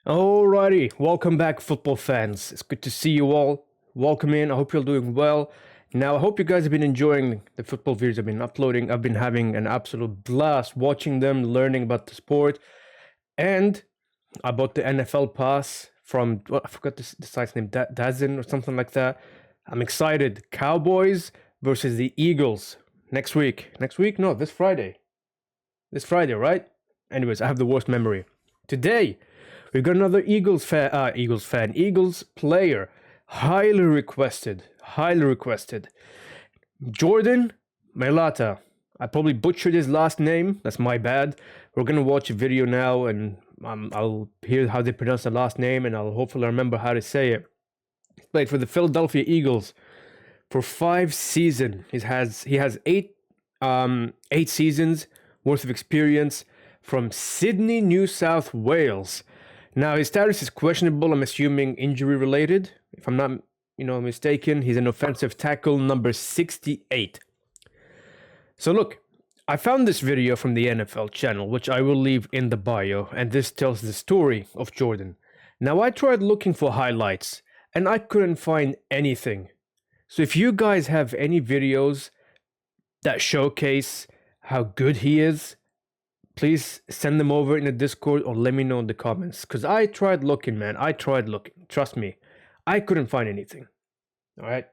Alrighty, welcome back, football fans. It's good to see you all. Welcome in. I hope you're doing well. Now, I hope you guys have been enjoying the football videos I've been uploading. I've been having an absolute blast watching them, learning about the sport, and I bought the NFL pass from I forgot the site's name, Dazn or something like that. I'm excited. Cowboys versus the Eagles next week. Next week? No, this Friday. This Friday, right? Anyways, I have the worst memory. Today, we've got another Eagles player, highly requested. Jordan Mailata. I probably butchered his last name. That's my bad. We're gonna watch a video now, and I'll hear how they pronounce the last name, and I'll hopefully remember how to say it. He played for the Philadelphia Eagles for 5 seasons. He has eight seasons worth of experience from Sydney, New South Wales. Now, his status is questionable. I'm assuming injury related. If I'm not, mistaken, he's an offensive tackle number 68. So look, I found this video from the NFL channel, which I will leave in the bio, and this tells the story of Jordan. Now, I tried looking for highlights, and I couldn't find anything. So if you guys have any videos that showcase how good he is, please send them over in the Discord or let me know in the comments. Because I tried looking, man. I tried looking. Trust me. I couldn't find anything. Alright?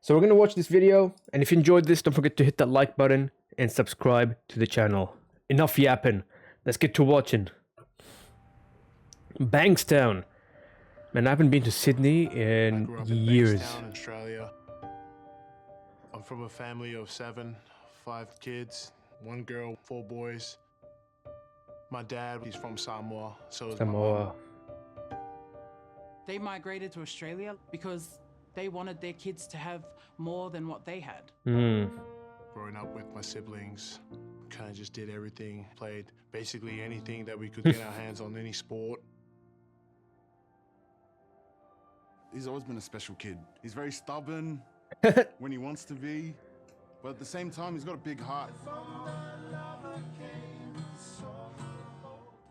So we're going to watch this video. And if you enjoyed this, don't forget to hit that like button and subscribe to the channel. Enough yapping. Let's get to watching. Bankstown. Man, I haven't been to Sydney in years. Bankstown, Australia. I'm from a family of 7, 5 kids, 1 girl, 4 boys. My dad, he's from Samoa, so is my mom. They migrated to Australia because they wanted their kids to have more than what they had. Growing up with my siblings, kind of just did everything, played basically anything that we could get our hands on, any sport. He's always been a special kid. He's very stubborn when he wants to be, but at the same time, he's got a big heart.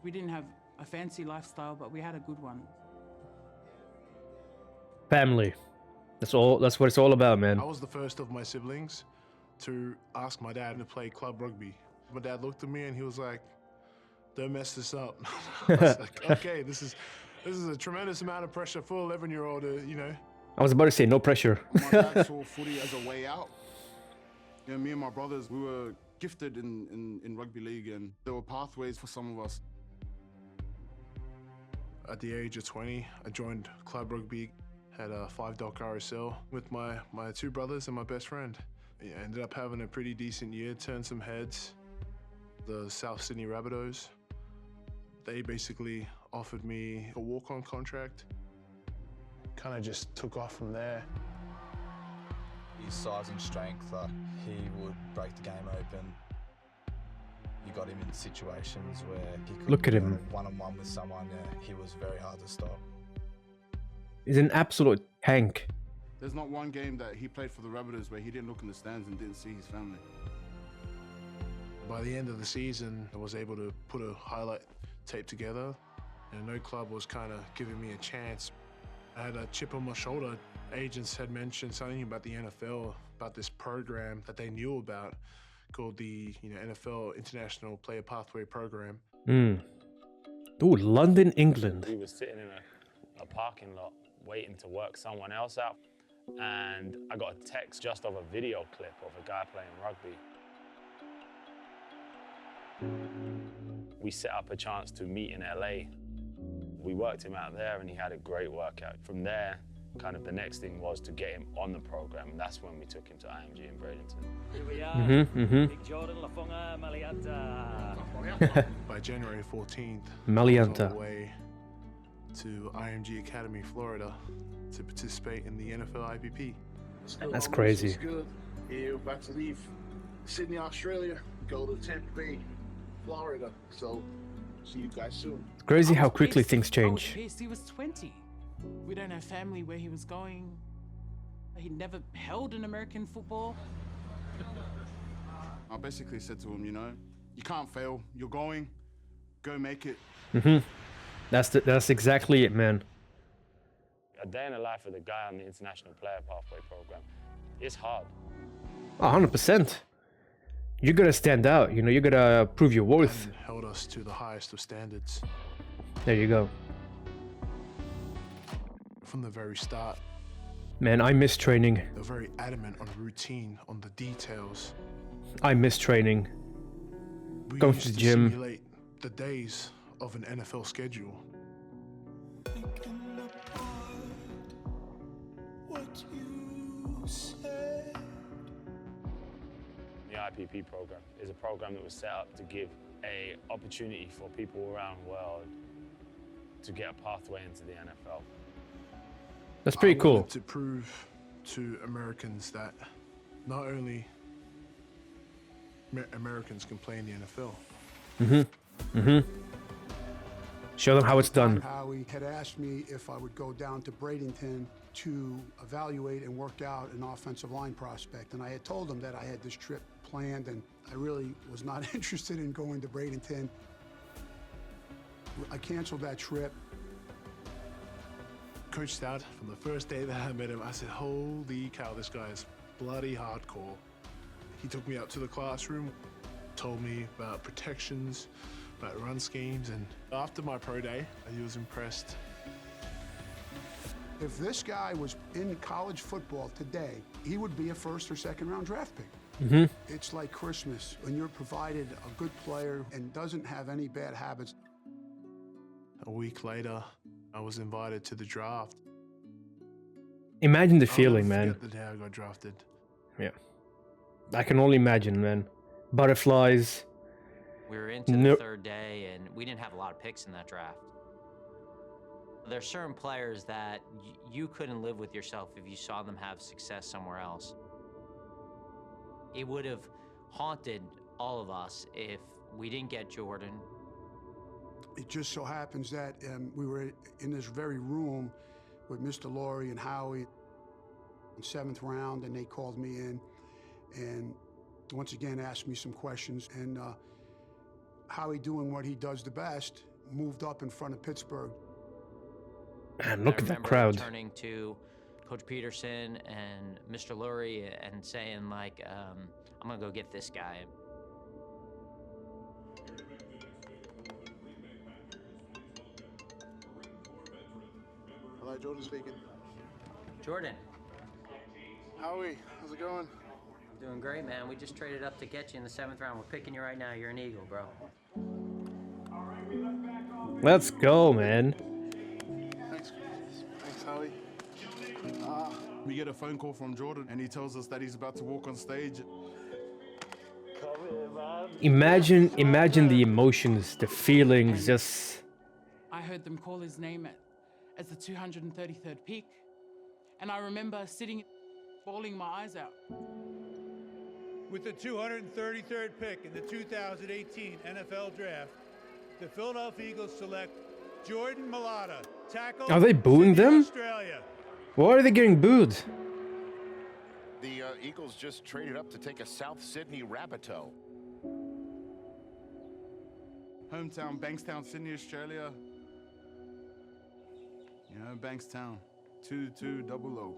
We didn't have a fancy lifestyle, but we had a good one. Family. That's what it's all about, man. I was the first of my siblings to ask my dad to play club rugby. My dad looked at me and he was like, "Don't mess this up." I was like, okay, this is a tremendous amount of pressure for an 11-year-old, I was about to say no pressure. My dad saw footy as a way out. Me and my brothers, we were gifted in rugby league, and there were pathways for some of us. At the age of 20, I joined club rugby, had a $5 carousel with my 2 brothers and my best friend. I ended up having a pretty decent year, turned some heads. The South Sydney Rabbitohs, they basically offered me a walk-on contract. Kind of just took off from there. His size and strength, he would break the game open. You got him in situations where he could look at him one-on-one with someone. He was very hard to stop. He's an absolute tank. There's not one game that he played for the Rabbitohs where he didn't look in the stands and didn't see his family. By the end of the season, I was able to put a highlight tape together, and no club was kind of giving me a chance. I had a chip on my shoulder. Agents had mentioned something about the NFL, about this program that they knew about, called the NFL International Player Pathway Program. Ooh, London, England. We were sitting in a parking lot waiting to work someone else out, and I got a text just of a video clip of a guy playing rugby. We set up a chance to meet in LA. We worked him out there and he had a great workout. From there, kind of the next thing was to get him on the program, and that's when we took him to IMG in Bradenton. Here we are, Big Jordan Mailata. By January 14th, Mailata. I was on the way to IMG Academy, Florida, to participate in the NFL IPP. That's crazy. It's good. Yeah, we're about to leave Sydney, Australia, go to Tampa Bay, Florida. So, see you guys soon. It's crazy how quickly things change. He was 20. We don't have family where he was going. He never held an American football. I basically said to him, you can't fail. You're going, go make it. That's exactly it, man. A day in the life of the guy on the International Player Pathway program, it's hard. 100%. You gotta stand out. You know, you gotta prove your worth. And held us to the highest of standards There you go. from the very start. Man, I miss training. They're very adamant on routine, on the details. I miss training. We Going used to the to gym. simulate the days of an NFL schedule. The IPP program is a program that was set up to give a opportunity for people around the world to get a pathway into the NFL. That's pretty I cool. wanted to prove to Americans that not only Americans can play in the NFL. Show them how it's done. Howie had asked me if I would go down to Bradenton to evaluate and work out an offensive line prospect. And I had told him that I had this trip planned and I really was not interested in going to Bradenton. I canceled that trip. Coach Stout, from the first day that I met him, I said, holy cow, this guy is bloody hardcore. He took me out to the classroom, told me about protections, about run schemes, and after my pro day, he was impressed. If this guy was in college football today, he would be a first or second round draft pick. It's like Christmas when you're provided a good player and doesn't have any bad habits. A week later, I was invited to the draft. Imagine the I'll feeling, never man. forget the day I got drafted. Yeah. I can only imagine, man. Butterflies. We were into the third day, and we didn't have a lot of picks in that draft. There's certain players that you couldn't live with yourself if you saw them have success somewhere else. It would have haunted all of us if we didn't get Jordan. It just so happens that we were in this very room with Mr. Laurie and Howie in 7th round, and they called me in and once again asked me some questions. And Howie, doing what he does the best, moved up in front of Pittsburgh. Man, look at that remember crowd. Turning to Coach Peterson and Mr. Lurie and saying, like, I'm going to go get this guy. Hello, Jordan speaking. Jordan, Howie, how's it going? I'm doing great, man. We just traded up to get you in the 7th round. We're picking you right now. You're an Eagle, bro. Let's go, man. Thanks, Howie. We get a phone call from Jordan and he tells us that he's about to walk on stage. Imagine the emotions, the feelings, just... I heard them call his name as the 233rd pick. And I remember sitting, bawling my eyes out. With the 233rd pick in the 2018 NFL Draft, the Philadelphia Eagles select Jordan Mailata, tackle. Are they booing Sydney, them? Australia. Why are they getting booed? The Eagles just traded up to take a South Sydney Rabbitoh. Hometown, Bankstown, Sydney, Australia. You know, Bankstown, 2200.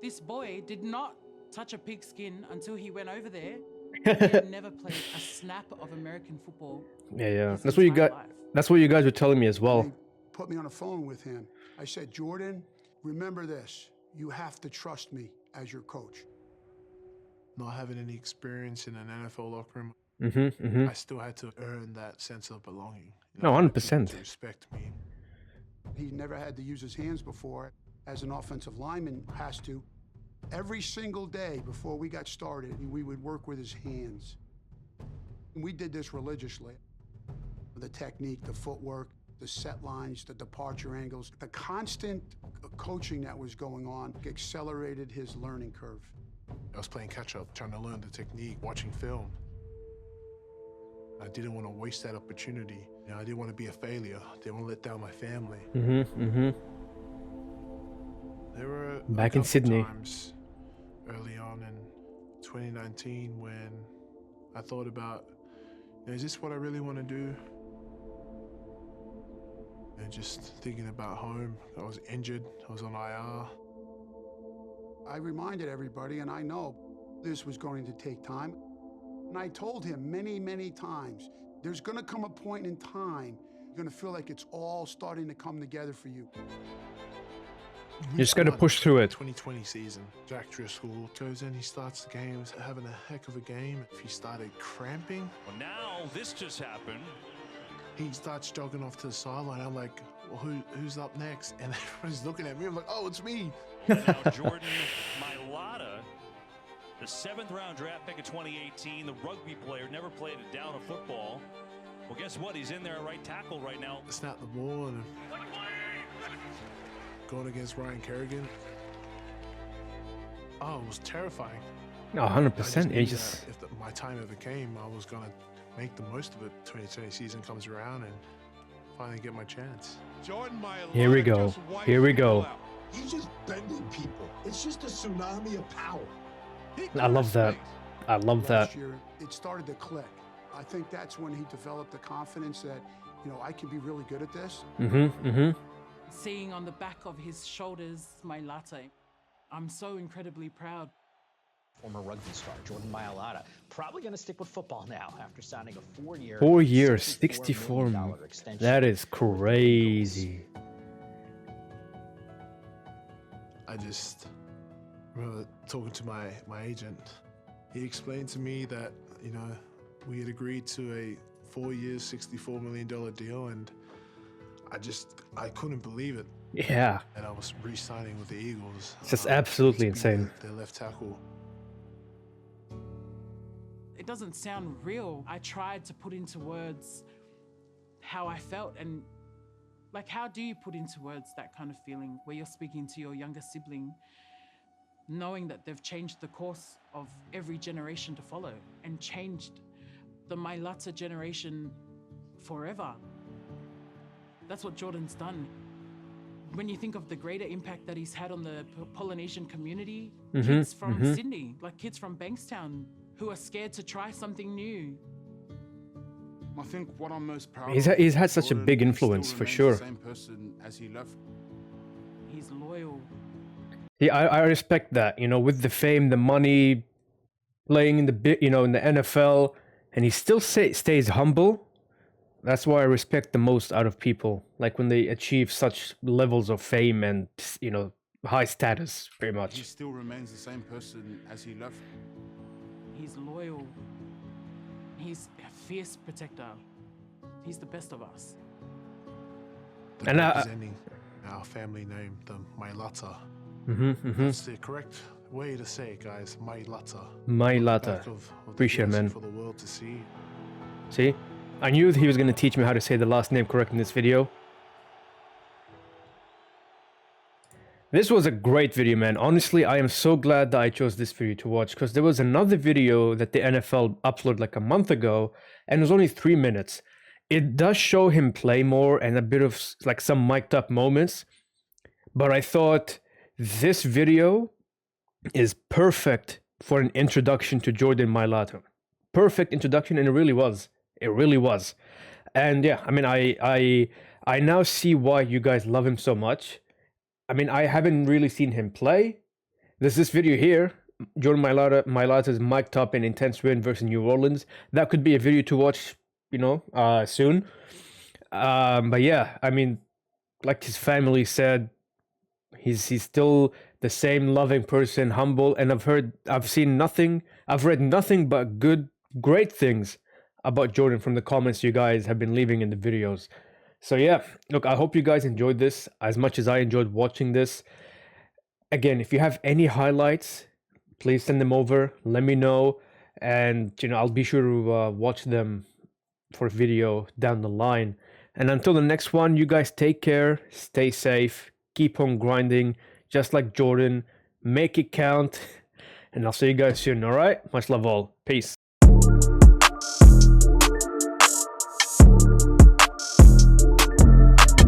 This boy did not touch a pigskin until he went over there. He had never played a snap of American football. Yeah. his That's what you entire got. life. That's what you guys were telling me as well. They put me on the phone with him. I said, Jordan, remember this. You have to trust me as your coach. Not having any experience in an NFL locker room, Mm-hmm. I still had to earn that sense of belonging. You No, know, 100%. to respect me. He never had to use his hands before. As an offensive lineman has to. Every single day before we got started, we would work with his hands. And we did this religiously. The technique, the footwork, the set lines, the departure angles, the constant coaching that was going on accelerated his learning curve. I was playing catch up, trying to learn the technique, watching film. I didn't want to waste that opportunity. You know, I didn't want to be a failure. I didn't want to let down my family. There were a Back in couple Sydney. times early on in 2019 when I thought about, you know, is this what I really want to do? just thinking about home. I was injured, I was on IR. I reminded everybody, and I know this was going to take time. And I told him many, many times, there's going to come a point in time you're going to feel like it's all starting to come together for you. You just got to push through it. 2020 season, Jack Driscoll goes in, he starts the game, he's having a heck of a game. If he started cramping. Well, now this just happened. He starts jogging off to the sideline. I'm like, well, who's up next? And everyone's looking at me. I'm like, oh, it's me. And now Jordan Mailata, the 7th-round draft pick of 2018, the rugby player, never played a down of football. Well, guess what? He's in there at right tackle right now. Snap the ball and going against Ryan Kerrigan. Oh, it was terrifying. 100%. If my time ever came, I was going to make the most of it. 2020 season comes around and finally get my chance. Jordan Mailata. Here we go. Here we go. He's just bending people. It's just a tsunami of power. I love that. I love that. Last year, it started to click. I think that's when he developed the confidence that, you know, I can be really good at this. Seeing on the back of his shoulders my latte, I'm so incredibly proud. Former rugby star Jordan Mailata probably going to stick with football now after signing a 4-year, 4 years, $64 $64 million million. extension. That is crazy. I just remember talking to my agent. He explained to me that, you know, we had agreed to a 4 years, $64 million deal, and I couldn't believe it. Yeah. And I was re-signing with the Eagles. It's just absolutely to be insane. Their left tackle. It doesn't sound real. I tried to put into words how I felt, and like, how do you put into words that kind of feeling where you're speaking to your younger sibling, knowing that they've changed the course of every generation to follow and changed the Mailata generation forever? That's what Jordan's done. When you think of the greater impact that he's had on the Polynesian community, kids from Sydney, like kids from Bankstown, who are scared to try something new. I think what I'm most proud He's had such a big influence, for sure. The same person as he left. He's loyal. Yeah, I respect that. You know, with the fame, the money, playing in the in the NFL, and he still stays humble. That's why I respect the most out of people. Like when they achieve such levels of fame and, you know, high status, pretty much. He still remains the same person as he left. He's loyal. He's a fierce protector. He's the best of us. And representing our family name, the Mailata. That's the correct way to say it, guys. Mailata. Mailata. Appreciate it, man. For the world to see. See? I knew he was going to teach me how to say the last name correct in this video. This was a great video, man. Honestly, I am so glad that I chose this video to watch, because there was another video that the NFL uploaded like a month ago, and it was only 3 minutes. It does show him play more and a bit of like some mic'd up moments, but I thought this video is perfect for an introduction to Jordan Mailata. Perfect introduction, and it really was. It really was. And yeah, I mean, I now see why you guys love him so much. I mean, I haven't really seen him play. There's this video here. Jordan Mailata's mic'd up in intense win versus New Orleans. That could be a video to watch, you know, soon. But yeah, I mean, like his family said, he's still the same loving person, humble, and I've read nothing but great things about Jordan from the comments you guys have been leaving in the videos. So yeah, look, I hope you guys enjoyed this as much as I enjoyed watching this. Again, if you have any highlights, please send them over, let me know, and you know, I'll be sure to watch them for a video down the line. And until the next one, you guys take care, stay safe, keep on grinding, just like Jordan, make it count, and I'll see you guys soon, alright? Much love all. Peace.